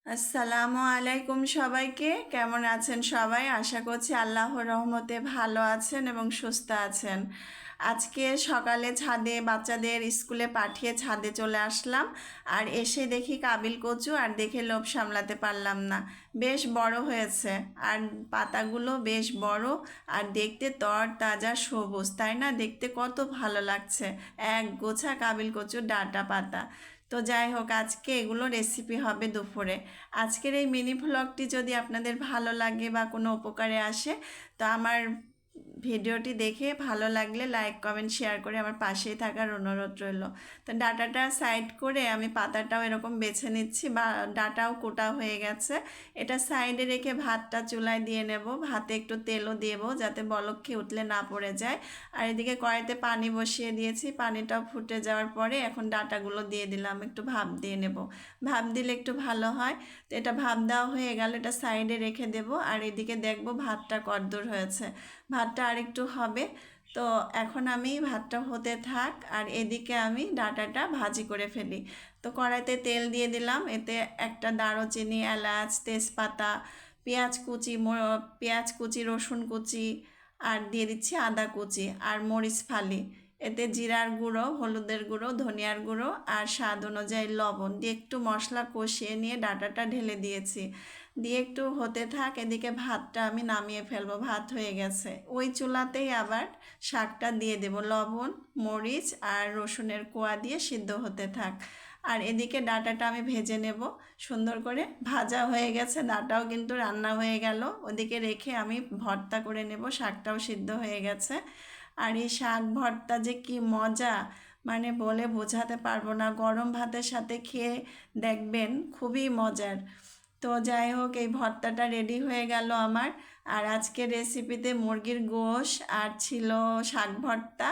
আসসালামু আলাইকুম সবাইকে। কেমন আছেন সবাই? আশা করছি আল্লাহর রহমতে ভালো আছেন এবং সুস্থ আছেন। আজকে সকালে ছাদে বাচ্চাদের স্কুলে পাঠিয়ে ছাদে চলে আসলাম। আর এসে দেখি কাবিল কচু, আর দেখে লোভ সামলাতে পারলাম না। বেশ বড় হয়েছে, আর পাতাগুলো বেশ বড়, আর দেখতে তরতাজা সবুজ, তাই না? দেখতে কত ভালো লাগছে, এক গোছা কাবিল কচুর ডাঁটা পাতা। তো যাই হোক, আজকে এগুলো রেসিপি হবে দুপুরে। আজকের এই মিনি ভ্লগটি যদি আপনাদের ভালো লাগে বা কোনো উপকারে আসে, তো আমার ভিডিওটি দেখে ভালো লাগলে লাইক কমেন্ট শেয়ার করে আমার পাশেই থাকার অনুরোধ রইল। তো ডাটাটা সাইড করে আমি পাতাটাও এরকম বেছে নিচ্ছি, বা ডাটাও কোটা হয়ে গেছে। এটা সাইডে রেখে ভাতটা চুলায় দিয়ে নেব। ভাতে একটু তেলও দেবো যাতে বলক খেয়ে উঠলে না পড়ে যায়। আর এদিকে কড়াইতে পানি বসিয়ে দিয়েছি, পানিটাও ফুটে যাওয়ার পরে এখন ডাটাগুলো দিয়ে দিলাম, একটু ভাপ দিয়ে নেব। ভাপ দিলে একটু ভালো হয়। তো এটা ভাপ দেওয়া হয়ে গেল, এটা সাইডে রেখে দেব। আর এদিকে দেখব ভাতটা কতদূর হয়েছে। ভাতটা আরেকটু হবে। তো এখন আমি ভাতটা হতে থাক, আর এদিকে আমি ডাঁটাটা ভাজি করে ফেলি। তো কড়াইতে তেল দিয়ে দিলাম, এতে একটা দারুচিনি, এলাচ, তেজপাতা, পেঁয়াজ কুচি, রসুন কুচি, আর দিয়ে দিচ্ছি আদা কুচি আর মরিচ ফালি। এতে জিরার গুঁড়ো, হলুদের গুঁড়ো, ধনিয়ার গুঁড়ো আর স্বাদ অনুযায়ী লবণ দিয়ে একটু মশলা কষিয়ে নিয়ে ডাঁটাটা ঢেলে দিয়েছি। দিয়ে একটু হতে থাক, এদিকে ভাতটা আমি নামিয়ে ফেলবো। ভাত হয়ে গেছে, ওই চুলাতেই আবার শাকটা দিয়ে দেব। লবণ, মরিচ আর রসুনের কোয়া দিয়ে সিদ্ধ হতে থাক। আর এদিকে ডাঁটাটা আমি ভেজে নেব সুন্দর করে। ভাজা হয়ে গেছে, ডাঁটাও কিন্তু রান্না হয়ে গেল। ওদিকে রেখে আমি ভর্তা করে নেব, শাকটাও সিদ্ধ হয়ে গেছে। আর এই শাক ভর্তা যে কি মজা, মানে বলে বোঝাতে পারবো না। গরম ভাতের সাথে খেয়ে দেখবেন, খুবই মজার। তো যাই হোক, এই ভর্তাটা রেডি হয়ে গেল আমার। আর আজকের রেসিপিতে মুরগির গোশ, আর ছিল শাক ভর্তা,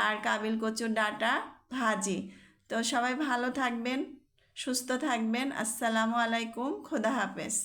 আর কাবিল কচুর ডাঁটা ভাজি। তো সবাই ভালো থাকবেন, সুস্থ থাকবেন। আসসালামু আলাইকুম, খোদা হাফেজ।